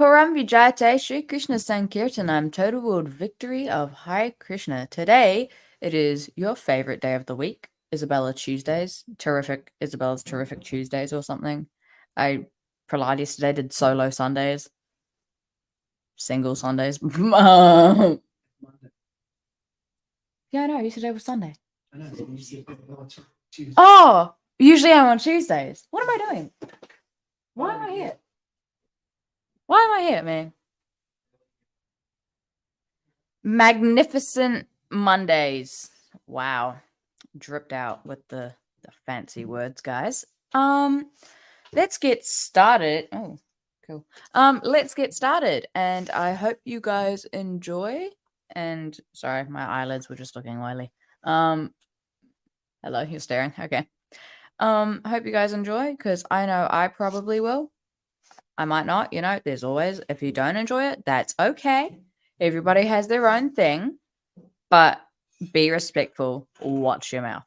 Param Vijayate Shri Krishna Sankirtanam, total world victory of Hare Krishna. Today, it is your favorite day of the week, Isabela Tuesdays. Isabela's terrific Tuesdays or something. Prahlad yesterday did solo Sundays. Single Sundays. Yeah, I know. Yesterday was Sunday. I know. So you said, oh, Tuesday. Oh, usually I'm on Tuesdays. What am I doing? Why am I here? Why am I here, man? Magnificent Mondays. Wow. Dripped out with the fancy words, guys. Let's get started. Oh, cool. Let's get started. And I hope you guys enjoy. And sorry, my eyelids were just looking oily. Hello, you're staring. Okay. I hope you guys enjoy, because I know I probably will. I might not, there's always, if you don't enjoy it, that's okay. Everybody has their own thing, but be respectful. Watch your mouth.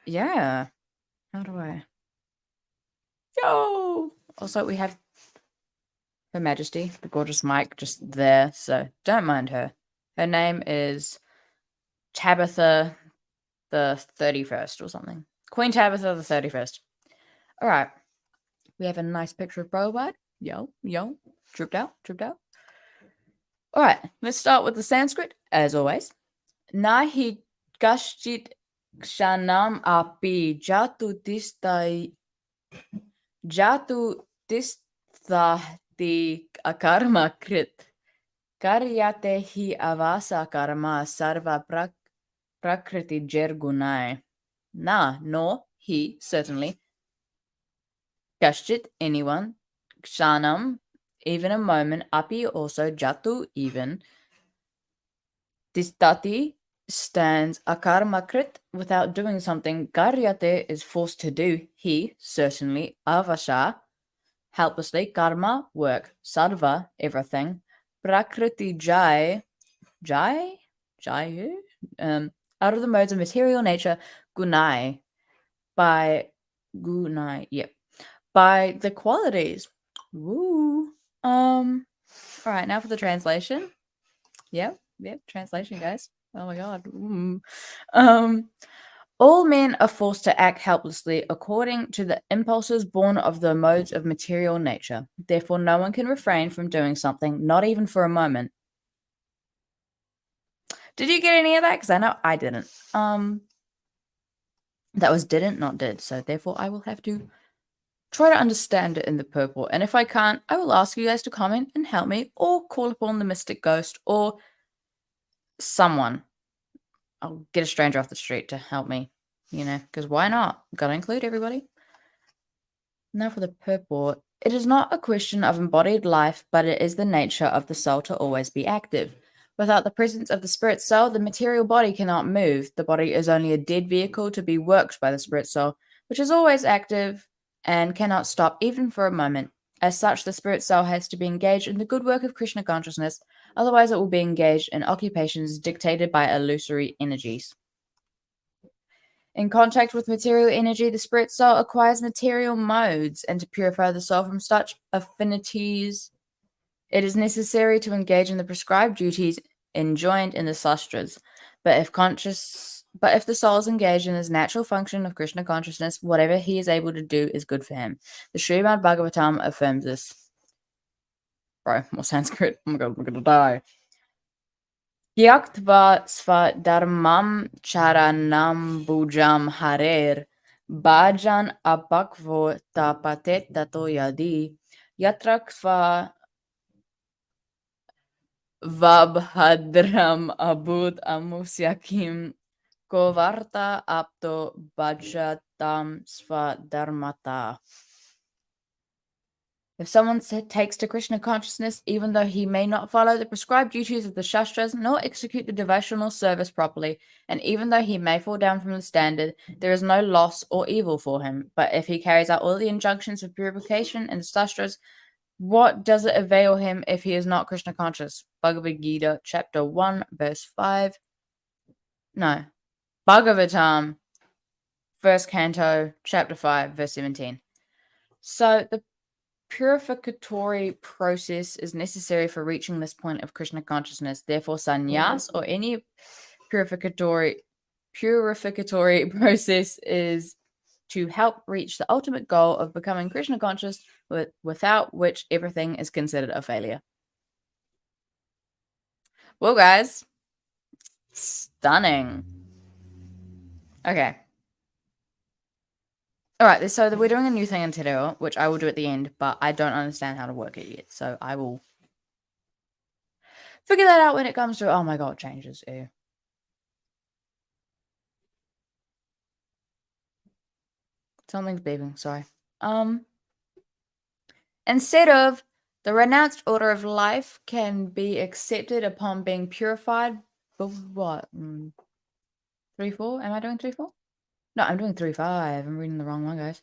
Yeah. How do I? Yo! Also, we have Her Majesty, the gorgeous Mike, just there, so don't mind her. Her name is Tabitha the 31st or something. Queen Tabitha the 31st. All right. We have a nice picture of Bhagavad. Yo. Dripped out. All right. Let's start with the Sanskrit, as always. Nahi kaścit kṣaṇam api jātu tiṣṭhaty akarma-kṛt. Kāryate hi avaśaḥ karma sarvaḥ prakṛti-jair guṇaiḥ. No, he, certainly. Kaścit, anyone. Kṣaṇam, even a moment. Api, also. Jātu, even. Tiṣṭhaty stands. Akarma-kṛt, without doing something. Kāryate is forced to do. He, certainly. Avaśaḥ, helplessly. Karma, work. Sarvaḥ, everything. Prakṛti-jair, out of the modes of material nature. Guṇaiḥ, by the qualities. Woo. All right, now for the translation. Yep, translation, guys. Oh my god. All men are forced to act helplessly according to the impulses born of the modes of material nature. Therefore, no one can refrain from doing something, not even for a moment. Did you get any of that? Because I know I didn't. That was didn't, not did. So therefore, I will have to try to understand it in the purport. And if I can't, I will ask you guys to comment and help me, or call upon the mystic ghost or someone. I'll get a stranger off the street to help me, because why not? Gotta include everybody. Now for the purport. It is not a question of embodied life, but it is the nature of the soul to always be active. Without the presence of the spirit soul, the material body cannot move. The body is only a dead vehicle to be worked by the spirit soul, which is always active and cannot stop even for a moment. As such, the spirit soul has to be engaged in the good work of Kṛṣṇa consciousness, otherwise it will be engaged in occupations dictated by illusory energies. In contact with material energy, the spirit soul acquires material modes, and to purify the soul from such affinities, it is necessary to engage in the prescribed duties enjoined in the śāstras. But if the soul is engaged in his natural function of Kṛṣṇa consciousness, whatever he is able to do is good for him. The Śrīmad-Bhāgavatam affirms this. Bro, more Sanskrit. Oh my god, we're gonna die. Tyaktva sva-dharmam charanam bhujam harer bhajan apakvo tapate tato yadi yatrakva vabhadram abud amusyakim kovarta apto bhajatam sva-dharmata. If someone takes to Kṛṣṇa consciousness, even though he may not follow the prescribed duties of the śāstras nor execute the devotional service properly, and even though he may fall down from the standard, there is no loss or evil for him. But if he carries out all the injunctions of purification in the śāstras, what does it avail him if he is not Kṛṣṇa conscious? Bhagavad-gita, chapter 1, verse 5. No. Bhagavatam, first canto, chapter 5, verse 17. So the purificatory process is necessary for reaching this point of Kṛṣṇa consciousness. Therefore, sannyas or any purificatory process is to help reach the ultimate goal of becoming Kṛṣṇa conscious, without which everything is considered a failure. Well, guys, stunning. Okay. All right, so we're doing a new thing in Te Reo, which I will do at the end, but I don't understand how to work it yet, so I will figure that out when it comes to, oh my god, changes. Ew. Something's beeping, sorry. Instead of, the renounced order of life can be accepted upon being purified. But what? 3-4? Am I doing 3-4? No, I'm doing 3-5. I'm reading the wrong one, guys.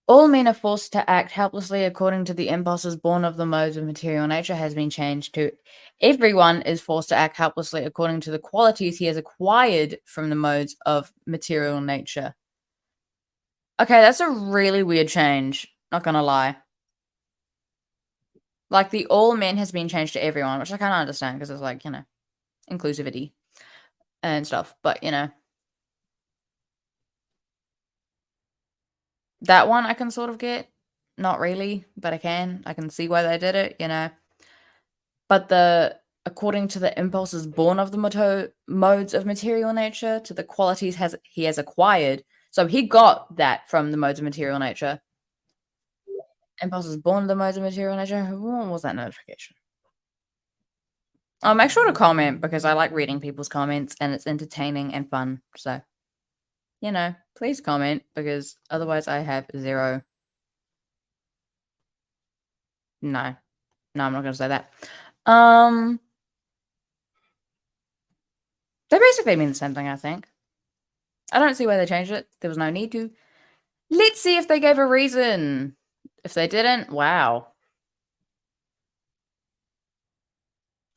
All men are forced to act helplessly according to the impulses born of the modes of material nature has been changed to everyone is forced to act helplessly according to the qualities he has acquired from the modes of material nature. Okay, that's a really weird change. Not gonna lie. Like, the all men has been changed to everyone, which I kind of understand because it's like, inclusivity and stuff. But, that one I can sort of get. Not really, but I can. I can see why they did it, But according to the impulses born of the modes of material nature, to the qualities he has acquired. So he got that from the modes of material nature. Impulses born of the modes of material nature. What was that notification? Make sure to comment because I like reading people's comments and it's entertaining and fun. So, please comment because otherwise I have zero. No, I'm not going to say that. They basically mean the same thing, I think. I don't see why they changed it. There was no need to. Let's see if they gave a reason. If they didn't, wow.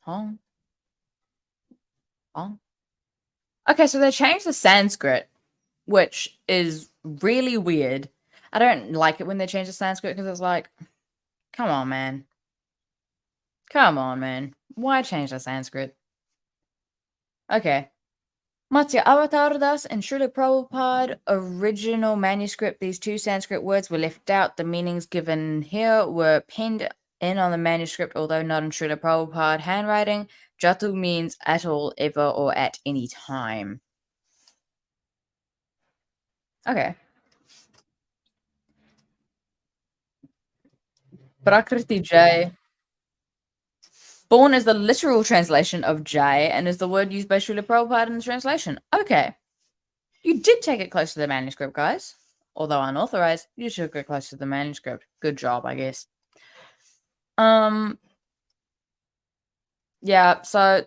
Hong. Okay, so they changed the Sanskrit, which is really weird. I don't like it when they change the Sanskrit because it's like, come on, man. Come on, man. Why change the Sanskrit? Okay. Matsya Avatar Das and Srila Prabhupada original manuscript, these two Sanskrit words were left out. The meanings given here were penned in on the manuscript, although not in Srila Prabhupada handwriting. Jātu means at all, ever, or at any time. Okay. Prakṛti-jair. Born is the literal translation of Jai and is the word used by Srila Prabhupada in the translation. Okay. You did take it close to the manuscript, guys. Although unauthorized, you should go close to the manuscript. Good job, I guess. Yeah, so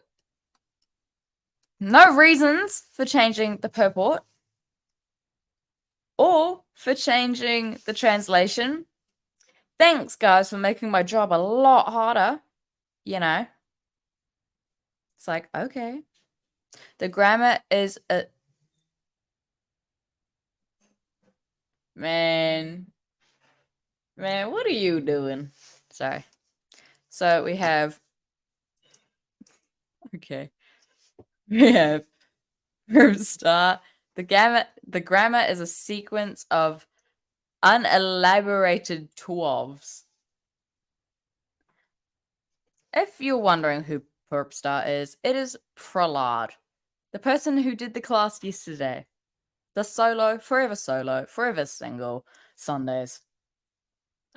no reasons for changing the purport or for changing the translation. Thanks, guys, for making my job a lot harder. It's like, okay. The grammar is a... Man, what are you doing? Sorry. So we have... Okay. We have from start. The grammar is a sequence of unelaborated twelves. If you're wondering who Purport is, it is Prahlad, the person who did the class yesterday. The forever single Sundays.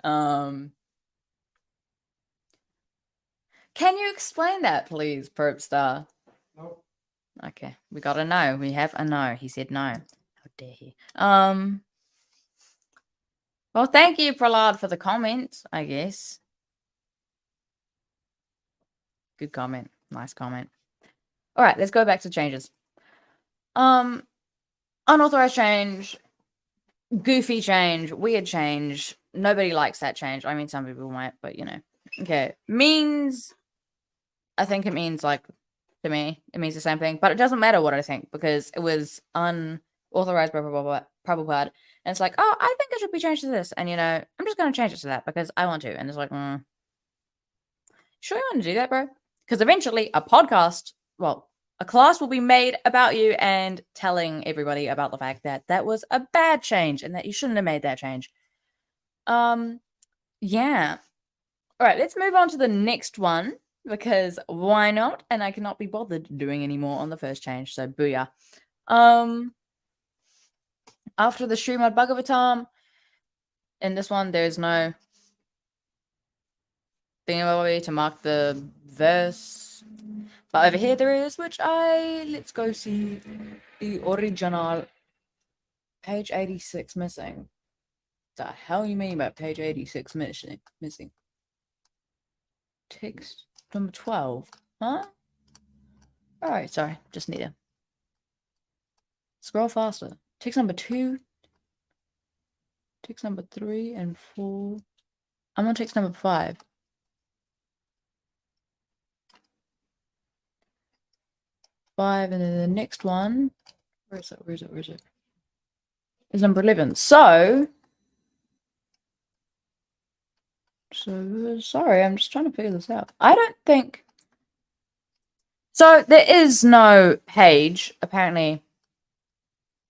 Can you explain that, please, Purport? No. Okay, we got a no. We have a no. He said no. How dare he? Well, thank you, Prahlad, for the comment, I guess. Good comment. Nice comment. All right, let's go back to changes. Unauthorized change, goofy change, weird change. Nobody likes that change. I mean, some people might, but Okay. Means, I think it means, like, to me, it means the same thing, but it doesn't matter what I think because it was unauthorized by Prabhupada. And it's like, oh, I think it it should be changed to this. And, I'm just going to change it to that because I want to. And it's like, sure you want to do that, bro? Because eventually a class will be made about you and telling everybody about the fact that that was a bad change and that you shouldn't have made that change. Yeah. All right, let's move on to the next one because why not? And I cannot be bothered doing any more on the first change, so booyah. After the Śrīmad-Bhāgavatam, in this one, there's no thingamabobby to mark the verse. But over here there is, let's go see the original. Page 86 missing. The hell you mean by page 86 missing? Text number 12. Huh? Alright, sorry. Just need to scroll faster. Text number 2. Text number 3 and 4. I'm on text number 5. And then the next one. Where is it? Is number 11. So sorry, I'm just trying to figure this out. I don't think so. There is no page. Apparently,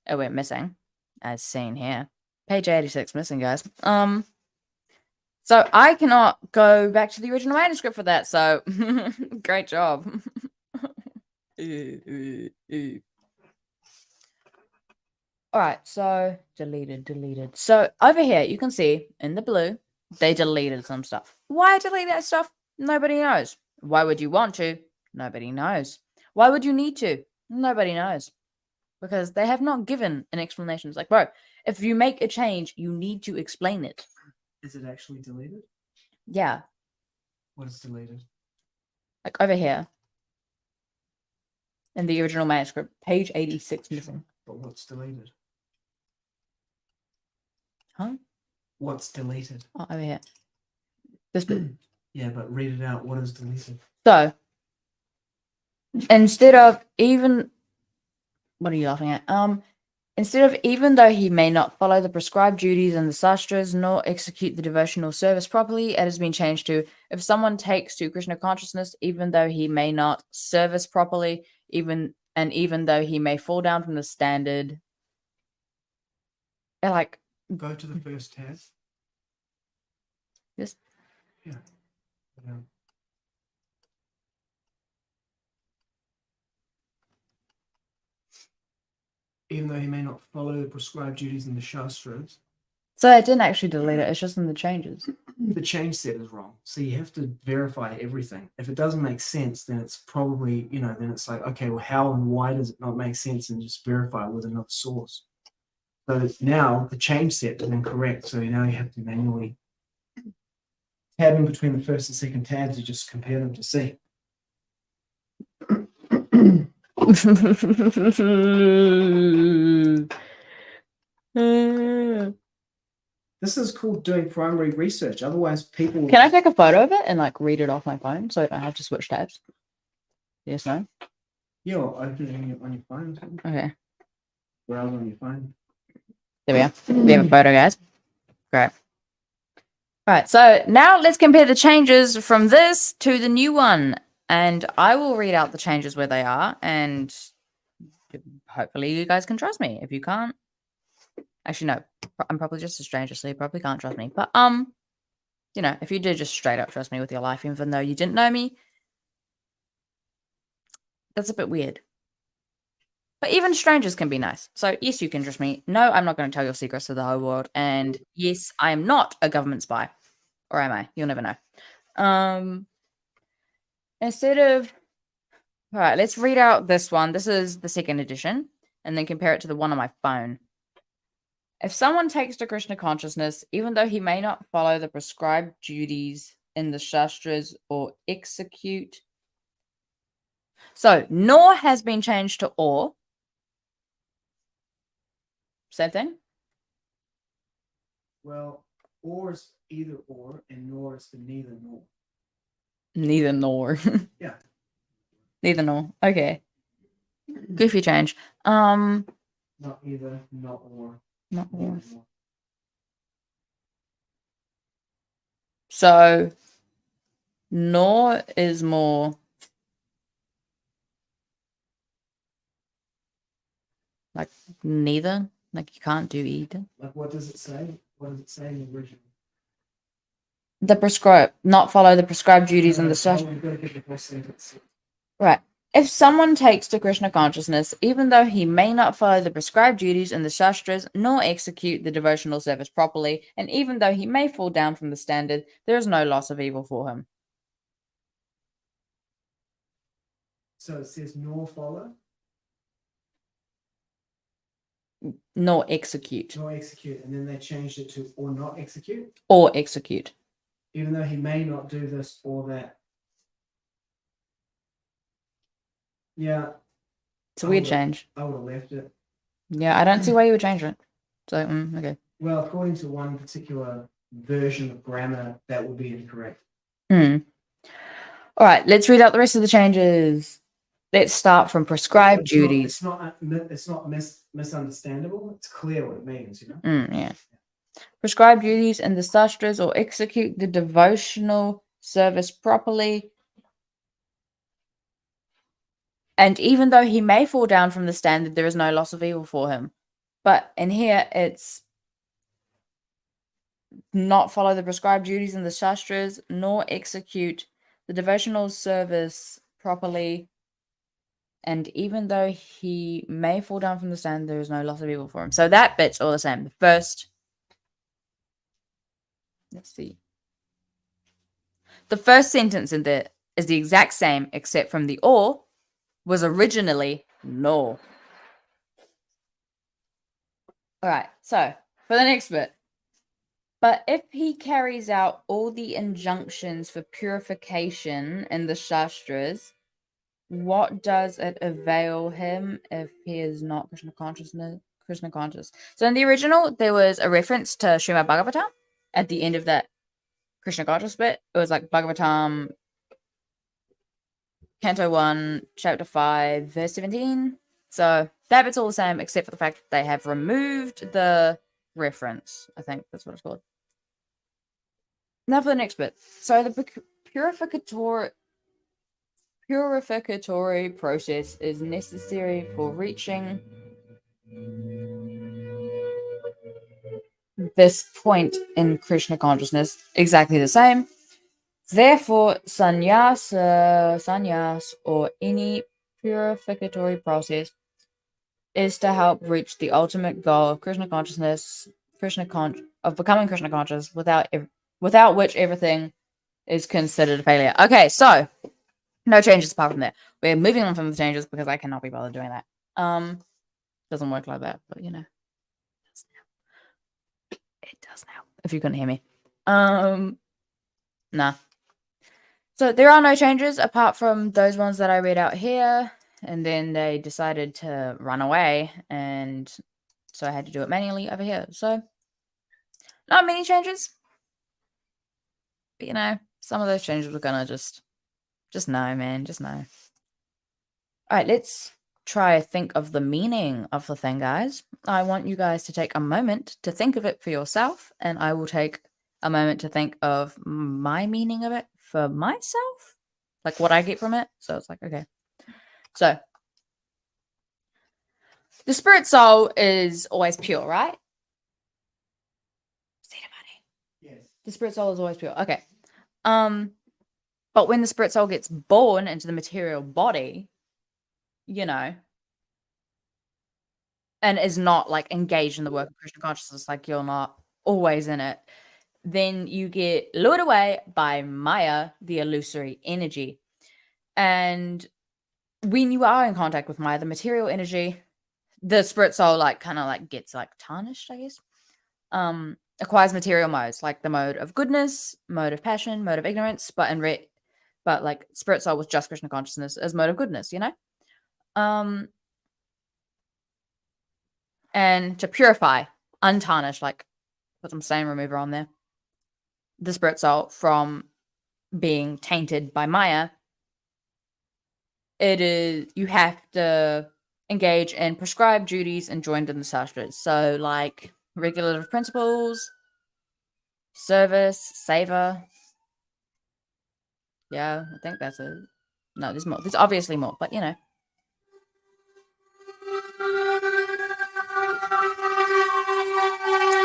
it went missing, as seen here. Page 86 missing, guys. So I cannot go back to the original manuscript for that. So great job. All right, so deleted. So over here, you can see in the blue, they deleted some stuff. Why delete that stuff? Nobody knows. Why would you want to? Nobody knows. Why would you need to? Nobody knows. Because they have not given an explanation. It's like, bro, if you make a change, you need to explain it. Is it actually deleted? Yeah. What is deleted? Like over here. In the original manuscript, page 86 missing. But what's deleted? Huh? What's deleted? Oh, over here. This bit. Yeah, but read it out. What is deleted? So, instead of even... What are you laughing at? Instead of even though he may not follow the prescribed duties in the śāstras nor execute the devotional service properly, it has been changed to if someone takes to Kṛṣṇa consciousness, even though he may not service properly, even though he may fall down from the standard. Like, go to the first tab. This? Yeah. Even though he may not follow the prescribed duties in the śāstras. So I didn't actually delete it. It's just in the changes. The change set is wrong. So you have to verify everything. If it doesn't make sense, then it's probably, then it's like, okay, well, how and why does it not make sense? And just verify with another source. So now the change set is incorrect. So now you have to manually tab in between the first and second tabs. You just compare them to see. This is called doing primary research. Otherwise, people... Can I take a photo of it and read it off my phone so I don't have to switch tabs? Yes, no? Yeah, opening it on your phone. Okay. Browse on your phone. There we go. We have a photo, guys. Great. All right, so now let's compare the changes from this to the new one. And I will read out the changes where they are, and hopefully you guys can trust me. If you can't, actually, no, I'm probably just a stranger, so you probably can't trust me. But, if you did just straight up trust me with your life, even though you didn't know me, that's a bit weird. But even strangers can be nice. So, yes, you can trust me. No, I'm not going to tell your secrets to the whole world. And yes, I am not a government spy. Or am I? You'll never know. Instead of... All right, let's read out this one. This is the second edition. And then compare it to the one on my phone. If someone takes to Kṛṣṇa consciousness, even though he may not follow the prescribed duties in the śāstras or execute... So, nor has been changed to or. Same thing? Well, or is either or, and nor is the neither nor. Neither nor. Yeah. Neither nor. Okay. Goofy change. Not either, not or. Not or. So nor is more like neither. Like you can't do either. Like, what does it say? What does it say in the original? Not follow the prescribed duties and the such. We've got to get the whole sentence. Right. If someone takes to Kṛṣṇa consciousness, even though he may not follow the prescribed duties in the śāstras, nor execute the devotional service properly, and even though he may fall down from the standard, there is no loss of evil for him. So it says nor follow, Nor execute. nor execute, and then they changed it to or not execute, Or execute. even though he may not do this or that. Yeah, It's a weird change. I would have left it. Yeah, I don't see why you would change it. So, okay. Well, according to one particular version of grammar, that would be incorrect. All right, let's read out the rest of the changes. Let's start from prescribed duties. It's not misunderstandable. It's clear what it means, you know? Yeah. Prescribed duties in the śāstras, or execute the devotional service properly. And even though he may fall down from the standard, there is no loss of evil for him. But in here, it's not follow the prescribed duties in the śāstras, nor execute the devotional service properly. And even though he may fall down from the standard, there is no loss of evil for him. So that bit's all the same. The first, let's see. The first sentence in there is the exact same, except from the or was originally no. All right, so for the next bit. But if he carries out all the injunctions for purification in the śāstras, what does it avail him if he is not Kṛṣṇa conscious? So in the original, there was a reference to Śrīmad-Bhāgavatam at the end of that Kṛṣṇa conscious bit. It was like Bhagavatam, Canto 1, Chapter 5, verse 17. So that bit's all the same, except for the fact that they have removed the reference. I think that's what it's called. Now for the next bit. So the purificatory process is necessary for reaching this point in Kṛṣṇa consciousness. Exactly the same. Therefore, sannyas or any purificatory process is to help reach the ultimate goal of Kṛṣṇa consciousness, of becoming Kṛṣṇa conscious, without which everything is considered a failure. Okay, so no changes apart from that. We're moving on from the changes because I cannot be bothered doing that. Doesn't work like that, but you know, it does now. If you couldn't hear me, nah. So there are no changes apart from those ones that I read out here, and then they decided to run away, and so I had to do it manually over here. So not many changes, but you know, some of those changes we're gonna just know, man, just know. All right, let's try to think of the meaning of the thing, guys. I want you guys to take a moment to think of it for yourself, and I will take a moment to think of my meaning of it for myself, like what I get from it. So it's like, okay. So the spirit soul is always pure, right? Yes. The spirit soul is always pure. Okay. But when the spirit soul gets born into the material body, you know, and is not like engaged in the work of Kṛṣṇa consciousness, like you're not always in it, then you get lured away by Maya, the illusory energy. And when you are in contact with Maya, the material energy, the spirit soul like kind of like gets like tarnished, I guess. Acquires material modes, like the mode of goodness, mode of passion, mode of ignorance, but like spirit soul with just Kṛṣṇa consciousness as mode of goodness, you know? And to purify, untarnish, like put some stain remover on there, the spirit soul from being tainted by Maya, you have to engage in prescribed duties enjoined in the śāstras. So like regulative principles, service, savor, Yeah, I think that's it. No, there's more. There's obviously more, but you know.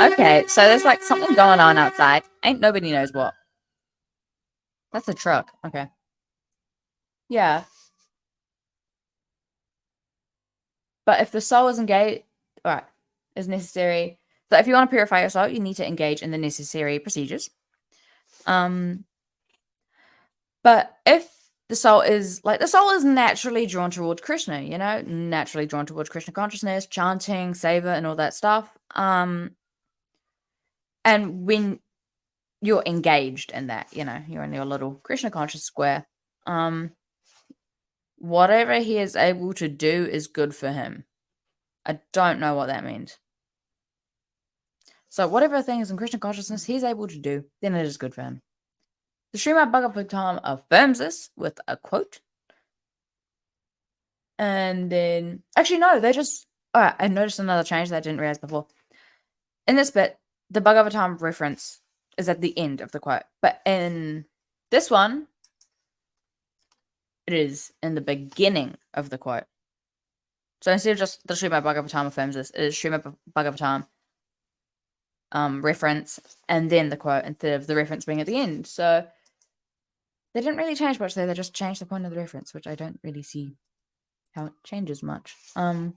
Okay, so there's like something going on outside. Ain't nobody knows what. That's a truck. Okay. Yeah. But if the soul is engaged, all right, is necessary. So if you want to purify your soul, you need to engage in the necessary procedures. But if the soul is naturally drawn towards Kṛṣṇa, you know, naturally drawn towards Kṛṣṇa consciousness, chanting, seva, and all that stuff. And when you're engaged in that, you know, you're in your little Kṛṣṇa conscious square, whatever he is able to do is good for him. I don't know what that means. So whatever thing is in Kṛṣṇa consciousness he's able to do, then it is good for him. The Śrīmad-Bhāgavatam affirms this with a quote. And then, actually, no, they just, all right, I noticed another change that I didn't realize before. In this bit, the Bhagavatam reference is at the end of the quote. But in this one, it is in the beginning of the quote. So instead of just the Śrīmad-Bhāgavatam affirms this, it is Śrīmad-Bhāgavatam reference and then the quote instead of the reference being at the end. So they didn't really change much there. They just changed the point of the reference, which I don't really see how it changes much. All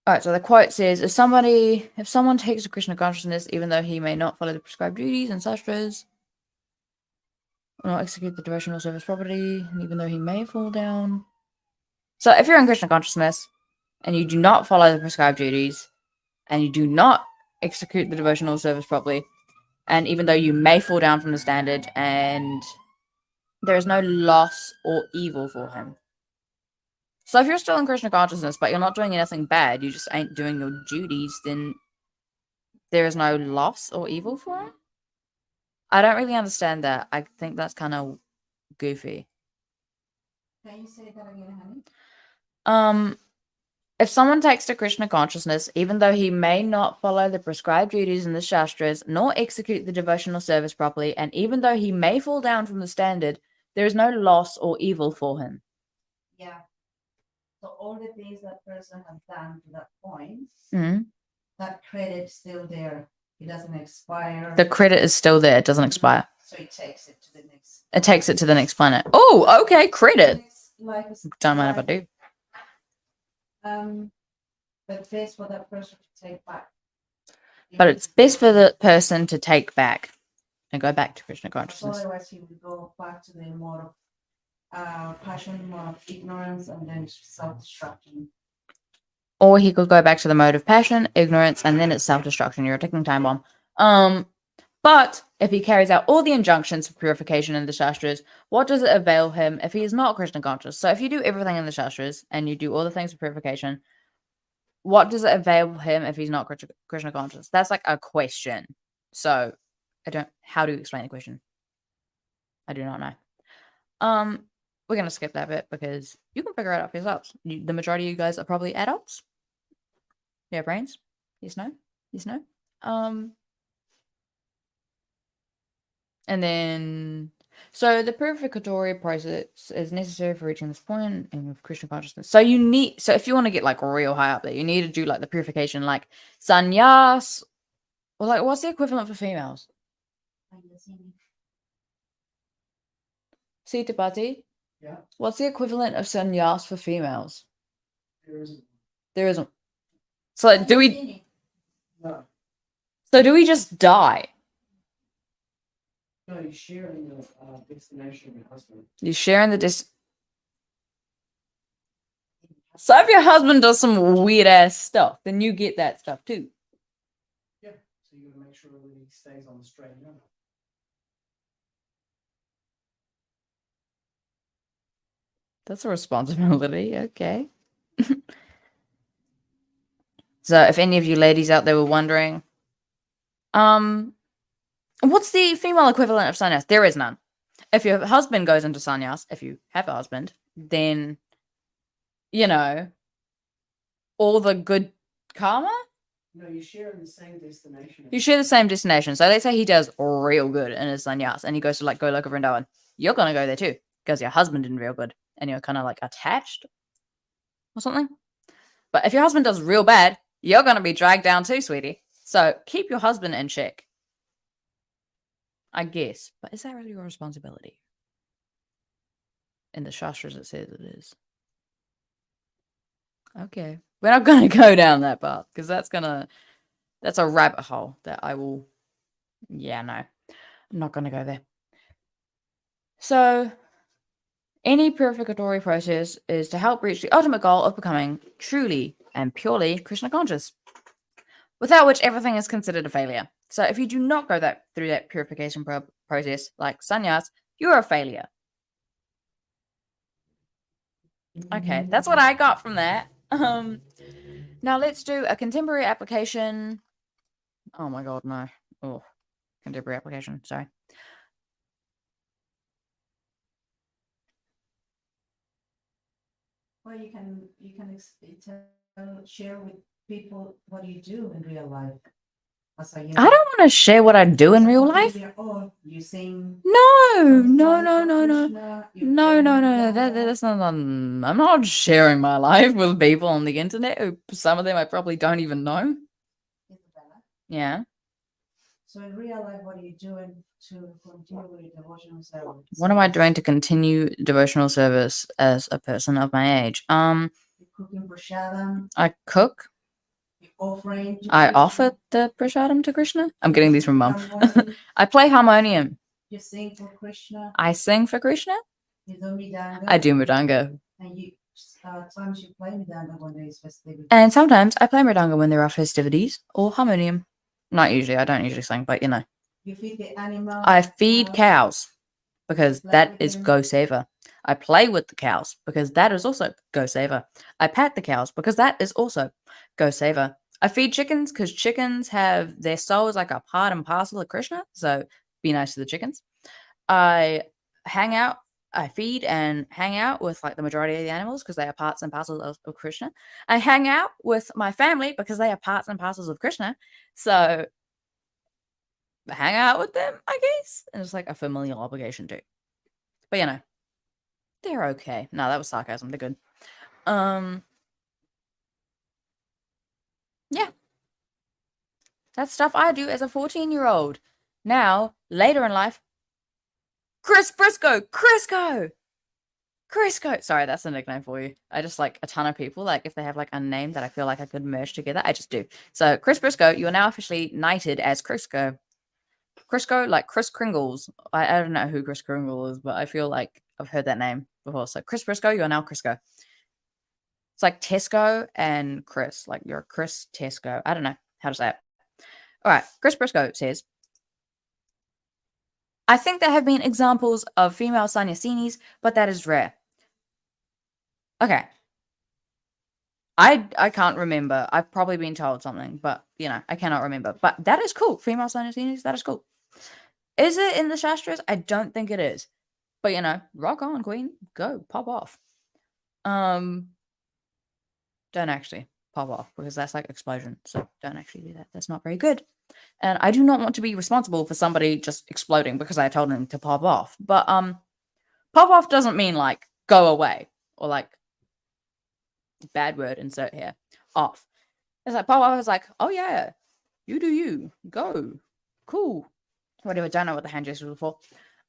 right, so the quote says, if someone takes to Kṛṣṇa consciousness, even though he may not follow the prescribed duties and śāstras, or not execute the devotional service properly, and even though he may fall down. So if you're in Kṛṣṇa consciousness and you do not follow the prescribed duties and you do not execute the devotional service properly, and even though you may fall down from the standard and there is no loss or evil for him. So if you're still in Kṛṣṇa consciousness, but you're not doing anything bad, you just ain't doing your duties, then there is no loss or evil for him? I don't really understand that. I think that's kind of goofy. Can you say that again, honey? If someone takes to Kṛṣṇa consciousness, even though he may not follow the prescribed duties in the śāstras, nor execute the devotional service properly, and even though he may fall down from the standard, there is no loss or evil for him. Yeah. So all the things that person has done to that point, that credit's still there. It doesn't expire. The credit is still there. It doesn't expire. So it takes it to the next. It takes it to the next planet. Oh, okay, credit. Like Don't mind if I do. But best for that person to take back. But it's best for the person to take back and go back to Kṛṣṇa consciousness. Otherwise, he would go back to the mode of passion, more of ignorance, and then self-destruction. Or he could go back to the mode of passion, ignorance, and then it's self-destruction. You're a ticking time bomb. But if he carries out all the injunctions for purification in the śāstras, what does it avail him if he is not Kṛṣṇa conscious? So if you do everything in the śāstras and you do all the things for purification, what does it avail him if he's not Kṛṣṇa conscious? That's like a question. So how do you explain the question? I do not know. We're going to skip that bit because you can figure it out for yourselves. The majority of you guys are probably adults. You have brains? Yes, no? Yes, no? And then, so the purificatory process is necessary for reaching this point in Kṛṣṇa consciousness. So if you want to get like real high up there, you need to do like the purification, like sannyas, or like, what's the equivalent for females? tiṣṭhaty? Yeah. What's the equivalent of sannyas for females? There isn't. So like, do we just die? No, you're sharing the destination with your husband. You're sharing the So if your husband does some weird ass stuff, then you get that stuff too. Yeah. So you gotta make sure that he stays on the straight and narrow. That's a responsibility. Okay. So if any of you ladies out there were wondering, what's the female equivalent of sannyas? There is none. If your husband goes into sannyas, if you have a husband, then, you know, all the good karma No, you share in the same destination. You share the same destination. So let's say he does real good in his sannyas and he goes to like Goloka Vrindavan. You're going to go there too because your husband did real good and you're kind of like attached or something. But if your husband does real bad, you're going to be dragged down too, sweetie. So keep your husband in check, I guess. But is that really your responsibility? In the Śāstras, it says it is. Okay. We're not going to go down that path because that's a rabbit hole that I will. Yeah, no. I'm not going to go there. So, any purificatory process is to help reach the ultimate goal of becoming truly and purely Kṛṣṇa conscious, without which everything is considered a failure. So if you do not go through that purification process, like sannyas, you're a failure. Okay, that's what I got from that. Now let's do a contemporary application. Oh my god, no. Oh, contemporary application, sorry. Well, you can share with people what you do in real life. I don't want to share what I do in real life. Oh, you sing. No. That's not. I'm not sharing my life with people on the internet. Some of them I probably don't even know. Isabela. Yeah. So in real life, what are you doing to continue with your devotional service? What am I doing to continue devotional service as a person of my age? You're cooking prasadam. I cook. Offering. I offer the prasadam to Kṛṣṇa. I'm getting these from Mum. I play harmonium. You sing for Kṛṣṇa. I sing for Kṛṣṇa. You do mridanga. I do mridanga. And you sometimes you play mridanga when there is festivities. And sometimes I play mridanga when there are festivities or harmonium. Not usually. I don't usually sing, but you know. You feed the animal. I feed cows because that is go saver. I play with the cows because that is also go saver. I pat the cows because that is also go saver. I feed chickens because chickens have their souls like a part and parcel of Kṛṣṇa. So be nice to the chickens. I feed and hang out with like the majority of the animals because they are parts and parcels of Kṛṣṇa. I hang out with my family because they are parts and parcels of Kṛṣṇa. So hang out with them, I guess. And it's like a familial obligation too. But you know, they're okay. No, that was sarcasm. They're good. Yeah. That's stuff I do as a 14-year-old. Now, later in life, Crisco. Sorry, that's a nickname for you. I just like a ton of people. Like if they have like a name that I feel like I could merge together, I just do. So Chris Briscoe, you are now officially knighted as Crisco. Crisco, like Kris Kringles. I don't know who Kris Kringle is, but I feel like I've heard that name before. So Chris Briscoe, you are now Crisco. It's like Tesco and Chris. Like you're Chris Tesco. I don't know how to say it. All right. Chris Briscoe says, I think there have been examples of female sannyasinis, but that is rare. Okay. I can't remember. I've probably been told something, but you know, I cannot remember. But that is cool. Female sannyasinis, that is cool. Is it in the Śāstras? I don't think it is. But you know, rock on, queen. Go, pop off. Don't actually pop off because that's like explosion. So don't actually do that. That's not very good. And I do not want to be responsible for somebody just exploding because I told them to pop off. But pop off doesn't mean like go away or like bad word insert here. Off. It's like pop off is like, oh yeah, you do you. Go. Cool. Whatever, don't know what the hand gesture was for.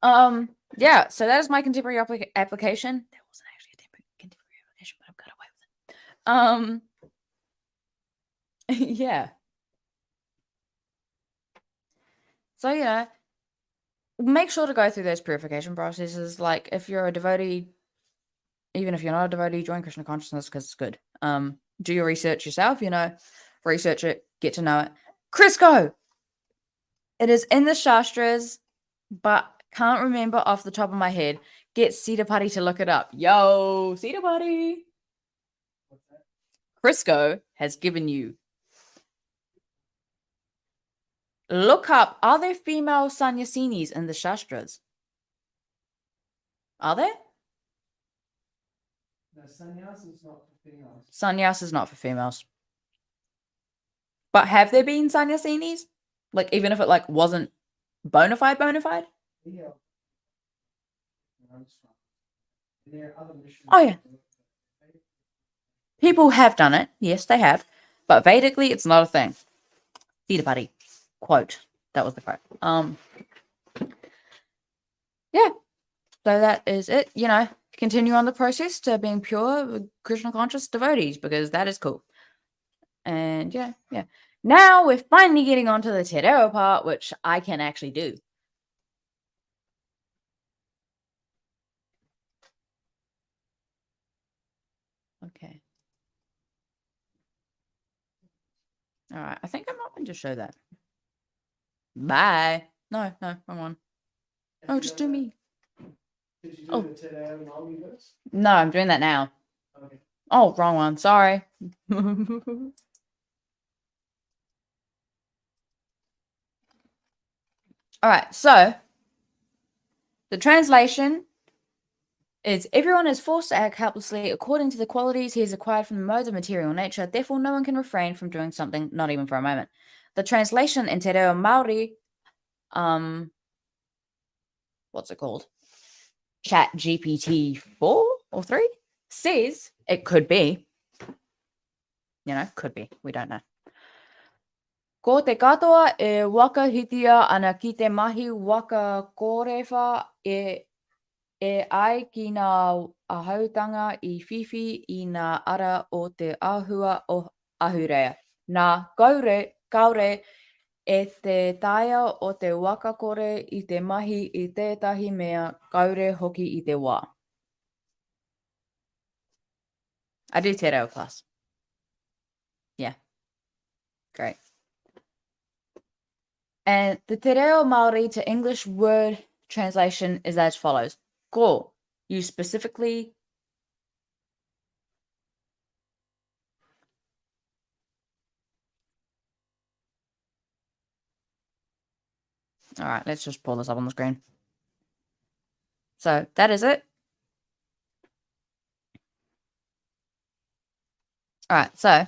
Yeah, so that is my contemporary application. There wasn't actually a contemporary application, but I've got away with it. Yeah. So, you know, make sure to go through those purification processes. Like, if you're a devotee, even if you're not a devotee, join Kṛṣṇa consciousness because it's good. Do your research yourself, you know, research it, get to know it. Crisco! It is in the Śāstras, but can't remember off the top of my head. Get Śrīmad-Bhāgavatam to look it up. Yo, Śrīmad-Bhāgavatam! Crisco has given you. Look up, are there female sannyasinis in the Śāstras? Are there? No, sannyas is not for females. Sannyas is not for females. But have there been sannyasinis? Like, even if it like wasn't bona fide? Yeah. Oh, yeah. People have done it. Yes, they have. But Vedically, it's not a thing. Tiṣṭhaty. Quote. That was the quote. Yeah. So that is it. You know, continue on the process to being pure Krishna conscious devotees, because that is cool. And yeah. Now we're finally getting on to the te reo part, which I can actually do. Okay. All right. I think I'm not going to show that. Bye. No, wrong one. Oh, just do me. Did you do Oh. the te reo Māori verse? No, I'm doing that now. Okay. Oh, wrong one. Sorry. All right. So the translation is everyone is forced to act helplessly according to the qualities he has acquired from the modes of material nature. Therefore, no one can refrain from doing something, not even for a moment. The translation in te reo Māori, what's it called? Chat GPT 4 or 3 says it could be. Could be. We don't know. Ko te katoa e waka hitia ana ki te mahi waka kōrewha e ai ki ngā ahautanga I whiwhi I ngā ara o te āhua o ahurea. Nā kaore e te taia o te waka kore I te mahi I tētahi mea kaore hoki I te wā. I do te reo class. Yeah. Great. And the te reo Māori to English word translation is as follows. Ko, you specifically. All right, let's just pull this up on the screen. So that is it. All right, so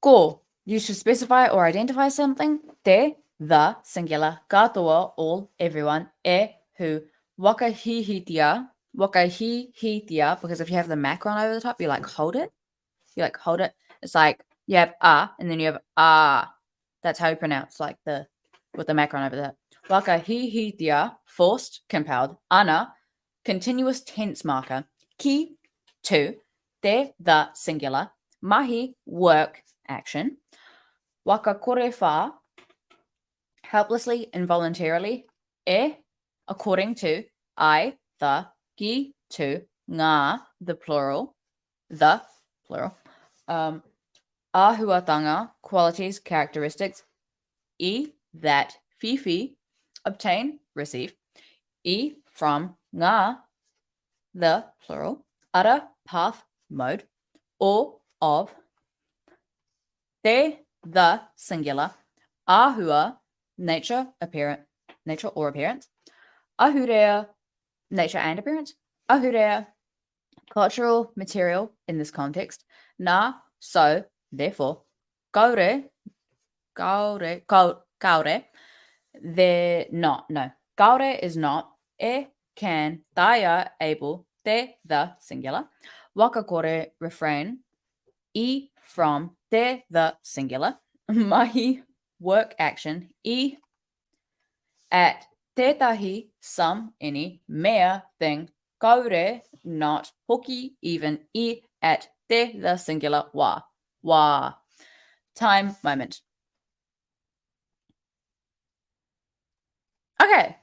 ko, you should specify or identify something. Te, the, singular, katoa, all, everyone, e, who, wakahihitia, because if you have the macron over the top, you hold it. It's like you have and then you have That's how you pronounce with the macron over there. Wakahihitia, forced, compelled. Ana, continuous tense marker. Ki, to. Te, the, singular. Mahi, work, action. Wakakorewha, helplessly, involuntarily. E, according to. I, the. Ki, to. Ngā, the plural. The, plural. Āhuatanga, qualities, characteristics. I, that. Whiwhi, obtain, receive. I, from. Ngā, the, plural. Ara, path, mode. O, of. Te, the, singular. Āhua, nature or appearance. Ahurea, nature and appearance. Ahurea, cultural material in this context. Nā, so, therefore. Kaore, they're not. No. Kaore is not. E, can. Taia, able. Te, the, singular. Wakakore, refrain. I, from. Te, the, singular. Mahi, work, action. I, at. Tētahi, some, any. Mea, thing. Kaore, not. Hoki, even. I, at. Te, the, singular. Wā. Time, moment. Okay.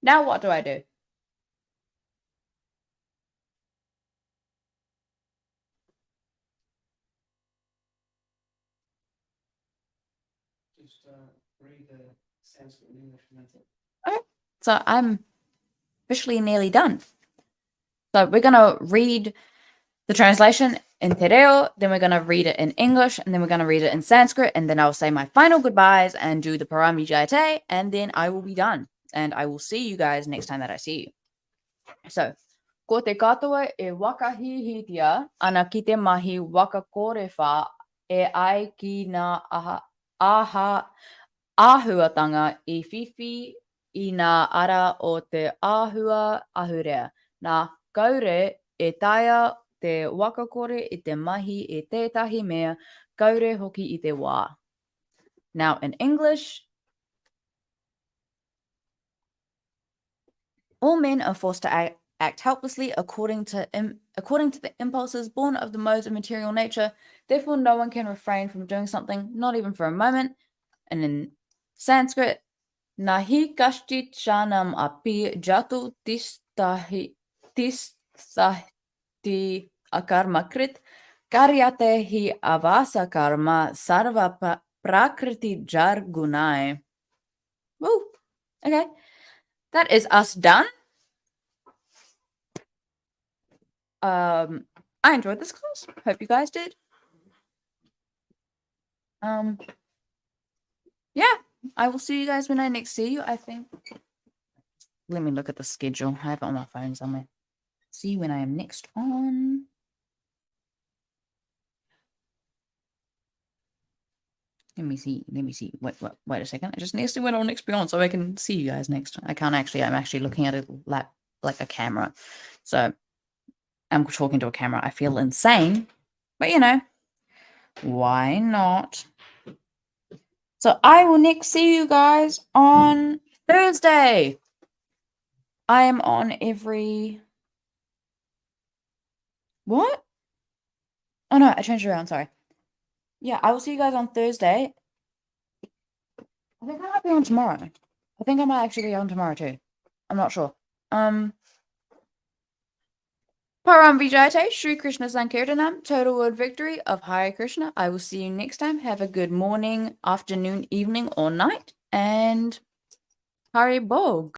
Now what do I do? Just read the Sanskrit and English and that's it. Okay. So I'm officially nearly done. So we're going to read the translation in te reo, then we're going to read it in English, and then we're going to read it in Sanskrit, and then I'll say my final goodbyes and do the prakṛti-jair, and then I will be done. And I will see you guys next time that I see you. So, ko te katoa e wakahihitia ana ki te mahi waka kōrewha e ai ki ngā āhuatanga I whiwhi I ngā ara o te āhua ahurea. Nā kaure e taia te wakakore I te mahi e tētahi mea kaure hoki I te wā. Now in English, all men are forced to act helplessly according to the impulses born of the modes of material nature. Therefore, no one can refrain from doing something, not even for a moment. And in Sanskrit, nahi kaścit षणमप api jātu tiṣṭhaty akarma-kṛt kāryate hi avaśaḥ karma sarvaḥ prakṛti-jair guṇaiḥ. Woo! Okay. That is us done. I enjoyed this class. Hope you guys did. Yeah, I will see you guys when I next see you, I think. Let me look at the schedule. I have it on my phone somewhere. See you when I am next on. Let me see. Wait a second. I just next went on next beyond so I can see you guys next. I can't actually. I'm actually looking at it like a camera. So I'm talking to a camera. I feel insane. But you know, why not? So I will next see you guys on Thursday. I am on every... What? Oh no, I changed it around, sorry. Yeah, I will see you guys on Thursday. I think I might be on tomorrow. I think I might actually be on tomorrow too. I'm not sure. Param Vijayate, Shri Krishna Sankirtanam, total world victory of Hare Krishna. I will see you next time. Have a good morning, afternoon, evening, or night. And Hari Bol.